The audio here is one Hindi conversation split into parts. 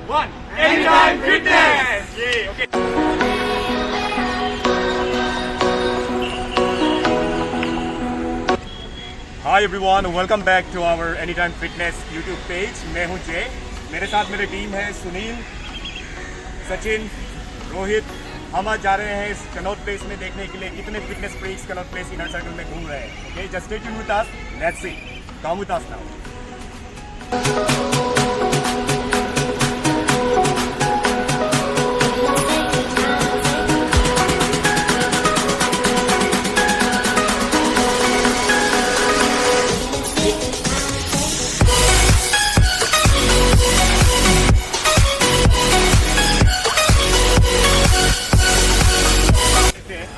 1 Anytime Fitness. Yay, okay. Hi everyone, welcome back to our Anytime Fitness YouTube page. मैं हूं जय, मेरे साथ मेरी टीम है सुनील, सचिन, रोहित। हम आज जा रहे हैं इस कनॉट प्लेस में देखने के लिए कितने fitness freaks Connaught place inner circle में घूम रहे हैं। Okay, just stay tuned with us, let's see, come with us now.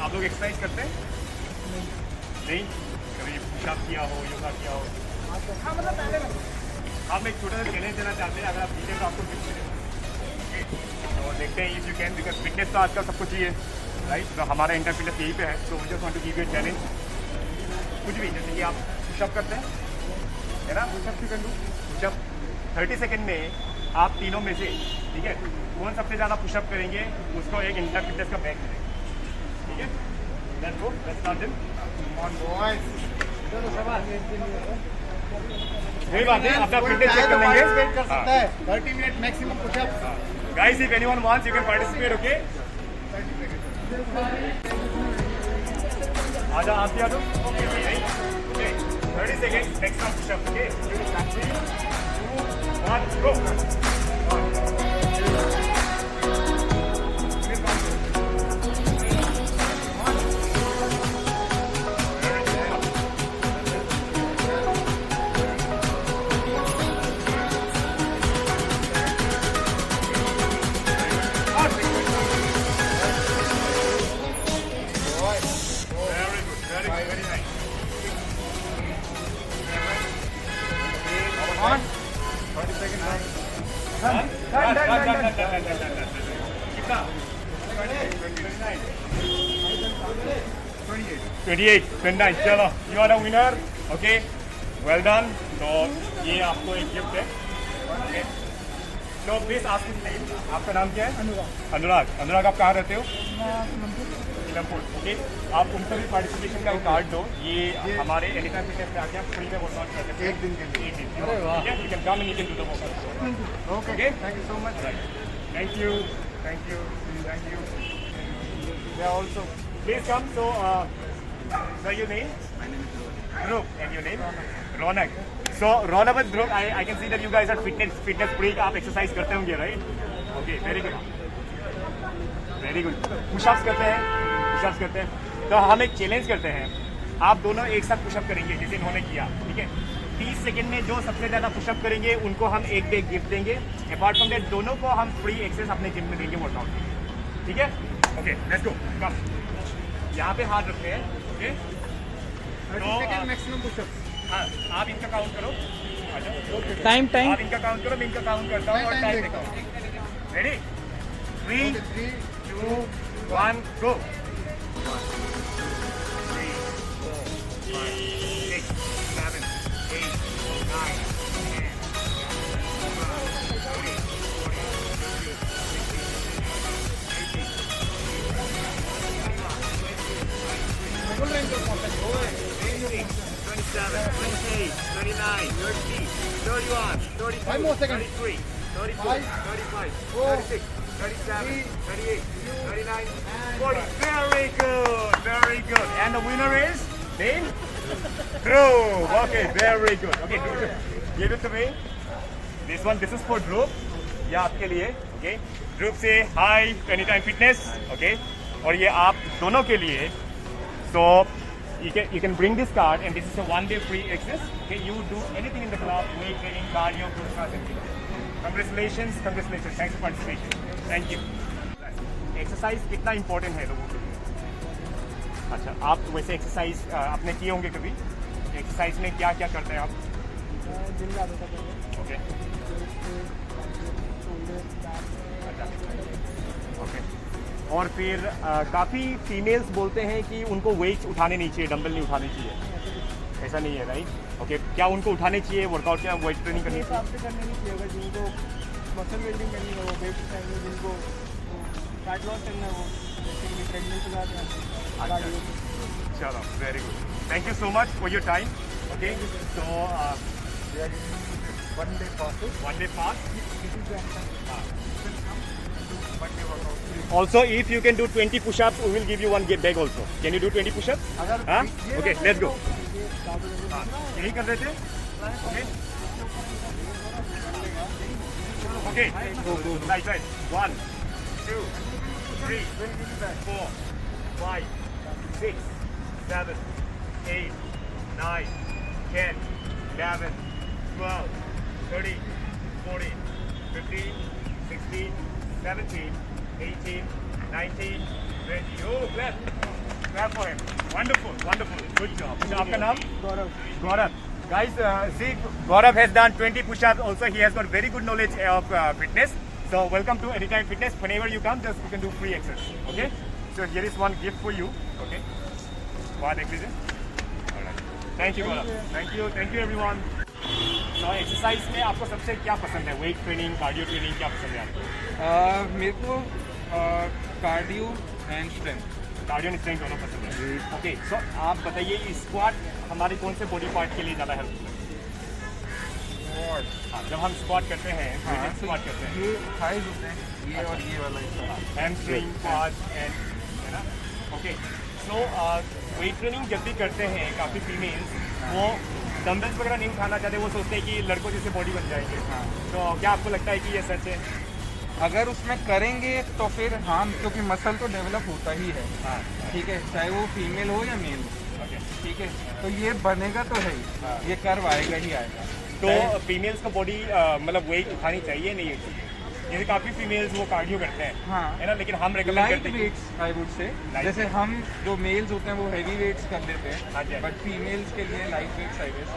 आप लोग एक्सरसाइज करते हैं? नहीं? कभी पुशअप किया हो, योगा किया हो? हाँ, मतलब पहले आप एक छोटा सा चैलेंज देना चाहते हैं, अगर आप जीते तो आपको गिफ्ट मिलेगा। तो देखते हैं if you can, because fitness तो आजकल सबको चाहिए, राइट? तो हमारा इंटर फिटनेस यहीं पे है, so we just want to give you a challenge. कुछ भी, जैसे कि आप पुशअप करते हैं, है ना? Pushup you can do pushup 30 second में आप तीनों में से, ठीक है, कौन सबसे ज़्यादा पुशअप करेंगे उसको एक इंटर फिटनेस का बैग मिलेगा। ठीक है, let's go, let's start them. Come on boys, चलो शाबाश। सही बात है, अपना फिटनेस चेक कर लेंगे। वेट कर सकता है 30 minute maximum pushup. Guys, if anyone wants you can participate. Okay, आजा, आप भी आ जाओ। Okay, 30 second maximum pushup. Okay, 3 2 1 go. On 30 seconds. Done. कितना? 28, 29. चलो, you are the winner. Okay, well done. तो ये आपको एक गिफ्ट है। Okay. So please ask his name. आपका नाम क्या है? अनुराग, आप कहाँ रहते हो? सीलमपुर। ओके, आप उनसे भी पार्टिसिपेशन का कार्ड दो। ये हमारे एनिटाइम फिटनेस में आके आप फ्री में वर्कआउट कर सकते हैं एक दिन के लिए। ठीक है, you can come and you can do the workout. Okay, thank you so much. Thank you. They are also, please come. So sir, your name? My name is Dhruv. And your name? Ronak. So Ronak and Dhruv, I can see that you guys are fitness freak. आप एक्सरसाइज करते होंगे, right? Okay, very good. Pushups करते हैं। तो हम एक चैलेंज करते हैं, आप दोनों एक साथ पुशअप करेंगे जैसे इन्होंने किया। ठीक है, 30 सेकंड में जो सबसे ज़्यादा पुशअप करेंगे उनको हम एक डे गिफ्ट देंगे। अपार्ट फ्रॉम दैट दोनों को हम फ्री एक्सेस अपने जिम में देंगे वर्कआउट। ठीक है, ओके, लेट्स गो। कम, यहाँ पे हाथ रखते हैं। Okay, 30 second maximum pushup. हाँ, आप इनका काउंट करो। टाइम आप इनका काउंट करो, मैं इनका काउंट करता हूँ और टाइम देखो। Ready? 3 2 1 go. 3 4 5 6 7 8 9 10 27, 28, 29, 30, 31, 32, 5 more seconds. 33, 34, 35, 36, 37, 38, 39, 40. Very good. And the winner is Dane Dhruv. Okay, very good. Okay, give it to me. This is for Dhruv. ये आपके लिए। Okay, Dhruv से hi to Anytime Fitness. Okay, और ये आप दोनों के लिए। So you can bring this card and this is a 1-day free access. Okay, you do anything in the club, weight training, cardio, group class, anything. Congratulations. Thanks for participation. Thank you. Exercise कितना इम्पोर्टेंट है लोगों के लिए? अच्छा, आप वैसे एक्सरसाइज आपने किए होंगे कभी? एक्सरसाइज में क्या क्या करते हैं आप? Okay, okay. और फिर काफ़ी फीमेल्स बोलते हैं कि उनको वेट उठाने नहीं चाहिए, डंबल नहीं उठाने चाहिए। ऐसा नहीं है, राइट? ओके, क्या उनको उठाने चाहिए? वर्कआउट क्या वेट ट्रेनिंग करनी चाहिए? मसल बिल्डिंग करनी है, वो वेट चाहिए जिनको फैट लॉस करना है, वो बेसिकली ट्रेडमिल पे जाते हैं कार्डियो पे। चलो, very good, thank you so much for your time. Okay, so one day passes. one day pass. This is the one day workout. Also, if you can do 20 push-ups, we will give you one bag also. Can you do 20 push-ups? अगर हाँ? ये Okay, let's go. हाँ, यही कर रहे थे? Okay. Okay. go. Right. 1, 2, 3, 4, 5, 6, 7, 8, 9, 10, 11, 12, 13, 14, 15, 16, 17, 18, 19, 20. Oh, clap for him. Wonderful. Good job. So, आपका नाम? Gaurav. Guys, see, Gaurav has done 20 push-ups. Also, he has got very good knowledge of fitness. So, welcome to Anytime Fitness. Whenever you come, just you can do free exercise. Okay? So, here is one gift for you. Okay? वहाँ देख लीजिए. Alright. Thank you, Gaurav. Thank you, everyone. तो एक्सरसाइज में आपको सबसे क्या पसंद है? वेट ट्रेनिंग, कार्डियो ट्रेनिंग, क्या पसंद है आपको? मेरे को cardio and strength. Cardio and strength दोनों पसंद है। ओके, सो आप बताइए स्क्वाट हमारे कौन से बॉडी पार्ट के लिए ज़्यादा हेल्पफुल है? हाँ, जब हम स्क्वाट करते हैं, स्क्वाट करते हैं, ये थाइज होते हैं, ये और ये वाला हिस्सा, हैमस्ट्रिंग, क्वाड्स एंड, है ना? ओके, सो वेट ट्रेनिंग जब भी करते हैं काफ़ी फीमेल्स वो डंबल्स वगैरह नहीं उठाना चाहते, वो सोचते हैं कि लड़कों जैसे बॉडी बन जाएंगे। हाँ। तो क्या आपको लगता है कि ये सच है? अगर उसमें करेंगे तो फिर हाँ, क्योंकि मसल तो डेवलप होता ही है। हाँ, ठीक है, चाहे वो फीमेल हो या मेल हो। ओके। ठीक है, तो ये बनेगा तो है हाँ। ही, ये कर्व आएगा ही आएगा। तो फीमेल्स को बॉडी मतलब वेट उठानी चाहिए नहीं चाहिए? जैसे काफ़ी फीमेल्स वो कार्डियो करते हैं, हाँ, है ना, लेकिन हम रेकमेंड लाइट करते हैं weights I would say, Light जैसे हम जो मेल्स होते हैं वो हैवी वेट्स कर लेते हाँ जी, हैं, बट फीमेल्स के लिए light weights I guess.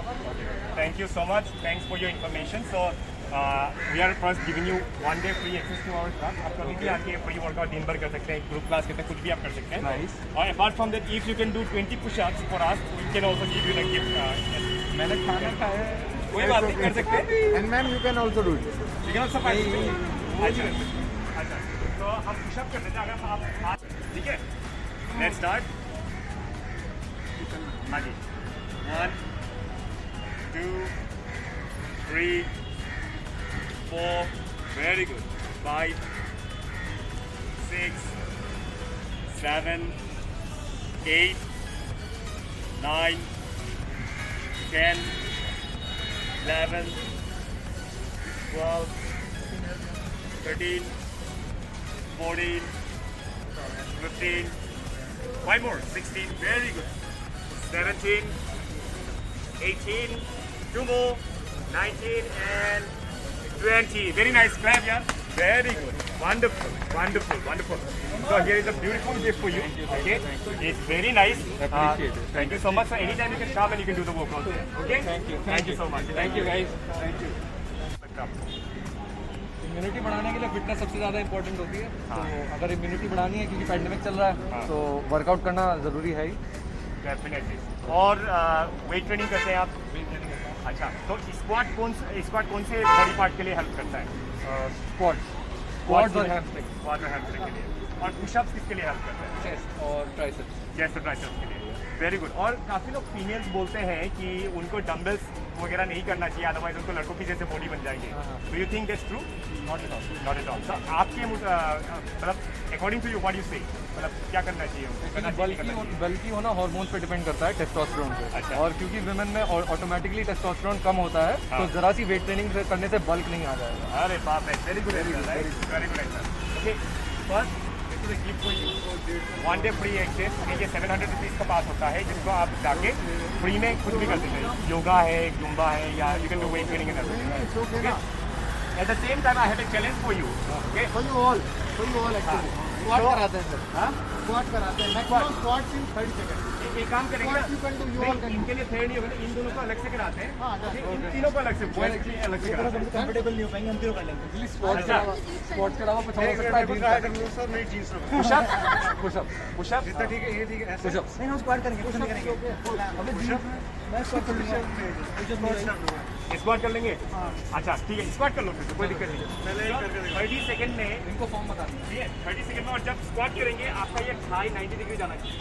Thank you so much, thanks for your information. So we are first giving you 1 day free access to our class. आप कभी भी आके फ्री वर्कआउट दिन भर कर सकते हैं, ग्रुप क्लास करते हैं, कुछ भी आप कर सकते हैं। Nice. और apart from that if you can do 20 pushups for us, we can also give you a gift. मैंने खाना खाया है, कोई बात नहीं, कर सकते हैं। And ma'am you can also do it. You can also participate. अच्छा, तो हम पुशअप कर देते हैं, अगर आप हाथ, ठीक है, लेट्स स्टार्ट। हाँ जी, 1, 2, 3, 4, very good, 5, 6, 7, 8, 9, 10, 11, 12, 13, 14, 15, 5 more, 16, very good, 17, 18, 2 more, 19 and 20. Very nice clap, yeah. Very good, wonderful. So here is a beautiful gift for you. Okay, it's very nice. Appreciate it. Thank you so much. So anytime you can come and you can do the workout there. Okay. Thank you so much. Thank you guys, thank you. Immunity बढ़ाने के लिए फिटनेस सबसे ज़्यादा इंपॉर्टेंट होती है। हाँ। तो अगर इम्यूनिटी बढ़ानी है, क्योंकि पैंडेमिक चल रहा है, हाँ। तो वर्कआउट करना ज़रूरी है ही। डेफिनेटली। और वेट ट्रेनिंग करते हैं आप? अच्छा, तो स्क्वाट कौन से बॉडी पार्ट के लिए हेल्प करता है? स्क्वाट्स और हैमस्ट्रिंग, स्क्वाट और हैमस्ट्रिंग के लिए। और पुशअप्स किसके लिए हेल्प करता है? चेस्ट और ट्राइसेप्स। चेस्ट और ट्राइसेप्स के लिए। Very good. और काफ़ी लोग फीमेल्स बोलते हैं कि उनको डंबल्स वगैरह नहीं करना चाहिए, अदरवाइज उनको लड़कों की जैसे बॉडी बन जाएंगे। Do you think that's true? Not at all. Not at all. तो आपके मतलब according to you what you say, मतलब क्या करना चाहिए उनको? करना चाहिए, नहीं करना चाहिए? बल्कि होना हार्मोन्स पे डिपेंड करता है, टेस्टोस्टेरोन पे। अच्छा। और क्योंकि विमेन में ऑटोमेटिकली टेस्टोस्टेरोन कम होता है, हाँ। तो जरा सी वेट ट्रेनिंग करने से बल्क नहीं आ जाएगा। अरे बाप रे, very good answer, right, very good answer. Okay, first this is a gift for you, 1 day free access. ये 700 रुपीज़ का पास होता है, जिसको आप जाके फ्री में कुछ भी कर सकते हैं। योगा है, जुम्बा है, या you can do weight training and everything. At the same time I have a challenge for you. Okay, For you all actually. Squat कराते हैं सर। हाँ, Squat कराते हैं। Maximum squats in 30 seconds. एक काम करेंगे ना, Squat you can do, you all नहीं, can do. इनके लिए थ्रेड नहीं होगा ना, इन दोनों को अलग से कराते हैं। हाँ, Okay, okay. इन तीनों को अलग से, बॉयज के लिए अलग से कराते हैं। कंफर्टेबल नहीं हो पाएंगे, हम तीनों कर लेंगे। अच्छा, स्क्वाट्स के अलावा कुछ और हो सकता है? सर मेरी जीन्स पुशअप, पुशअप, पुशअप, ठीक है, ये ठीक है, ऐसे पुशअप्स। नहीं, हम स्क्वाट करेंगे, कुछ नहीं करेंगे। अबे स्क्वाट कर लेंगे? अच्छा ठीक है, स्क्वाट कर लो फिर, कोई दिक्कत नहीं। 30 सेकंड में इनको फॉर्म बता ठीक है, 30 सेकंड में, और जब स्क्वाट करेंगे आपका ये थाई 90 डिग्री जाना चाहिए।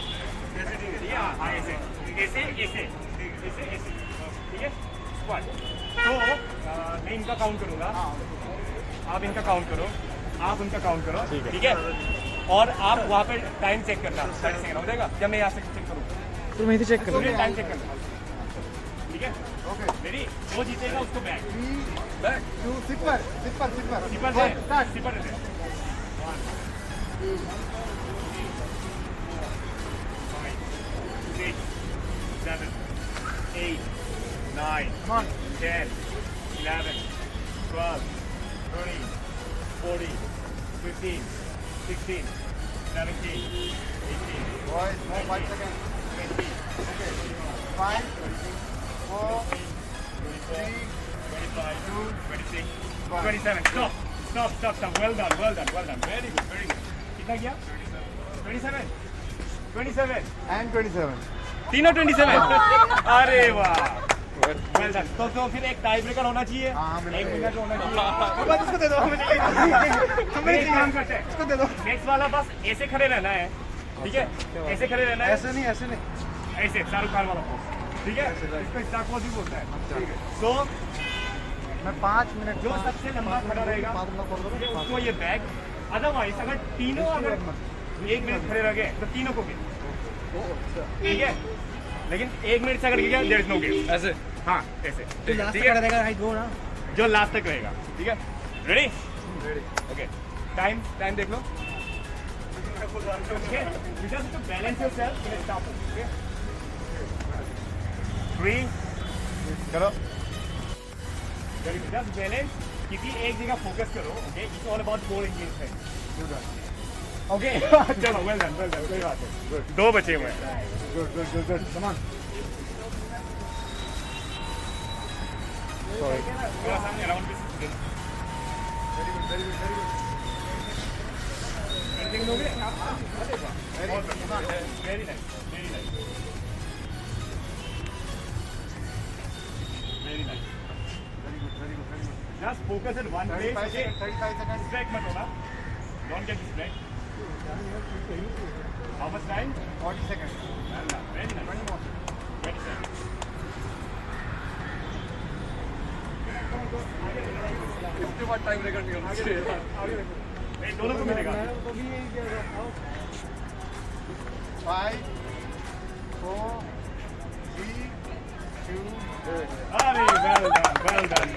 ऐसे ठीक है, ठीक है, हाँ ऐसे ऐसे ऐसे ऐसे ऐसे, ठीक है स्क्वाट। तो मैं इनका काउंट करूँगा, आप इनका काउंट करो, आप उनका काउंट करो, ठीक है। और आप वहाँ पे टाइम चेक करना, 30 सेकंड हो जाएगा जब मैं यहाँ से चेक करूँ, तो मैं इधर चेक कर टाइम चेक करना, ठीक है। ओके रेडी, वो जीतेगा उसको bag 3 2 sipper sipper sipper sipper दे, सिपर दे। 6 7 8 9 Come on. 10 11 12 13 14 15 16 17 18 boys no 5 seconds 20 5 4 24 25 2 26 1 27. Stop. Well done. Very good. कितना किया? 27. 27. and 27 तीनों 27. अरे वाह. Well done. तो फिर एक टाई ब्रेकर होना चाहिए. हाँ, बिल्कुल. एक विनर होना चाहिए. बस इसको दे दो हमें. एक काम करते हैं. इसको दे दो. नेक्स्ट वाला बस ऐसे खड़े रहना है. ठीक है? ऐसे खड़े रहना है. ऐसे नहीं ऐसे शाहरुख खान वाला पोज. ठीक है? इसको स्टार पोज भी बोलता है. तो मैं 5 मिनट जो सबसे लंबा खड़ा रहेगा ठीक है, उसको ये बैग. अदरवाइज अगर तीनों अगर 1 मिनट खड़े रह गए तो तीनों को गिन. ठीक है, लेकिन 1 मिनट से अगर गिर गया देयर इज नो गेम. ऐसे हाँ ऐसे तो लास्ट ठीक तक है, रहेगा आई गो ना जो लास्ट तक रहेगा. ठीक है, रेडी ओके. टाइम देख लो. Okay, you just have to balance yourself in a stop. Okay, 3 चलो. Just balance, किसी एक जगह फोकस करो. Okay, it's all about goal engagement. Okay चलो, वेल डन, कोई बात नहीं. 2 बचे हुए हैं. good come on थोड़ा सा अराउंड पे sit. very good Anything हो गया? Very nice. Just focus at one place. 35 seconds Distract मत होना. Don't get distracted. How much time? 40 seconds Very nice. 20 more 20 seconds. इसके बाद टाइम रिकॉर्ड नहीं होना चाहिए. नहीं, दोनों को मिलेगा. 5 4 3 2 well done.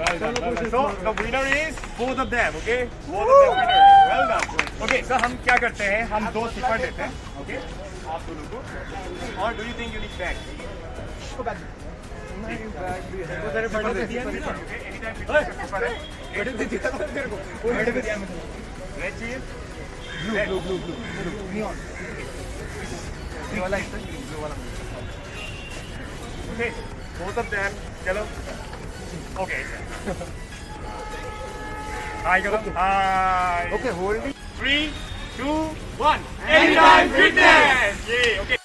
So the winner is both of them. Okay, both of them winner. Well done. Okay, so हम क्या करते हैं? हम 2 सिपर देते हैं. Okay, आप दोनों को. Or do you think you need bag? तेरे बड़े दे दिया Okay, anytime सिपर है. बड़े दे दिया तेरे को बड़े दे दिया मैं Red चाहिए? blue neon ये वाला इससे blue वाला Okay, both of them. चलो. Okay. Hi करो. Hi. okay hold it 3 2 1. Anytime fitness. Yeah. Okay.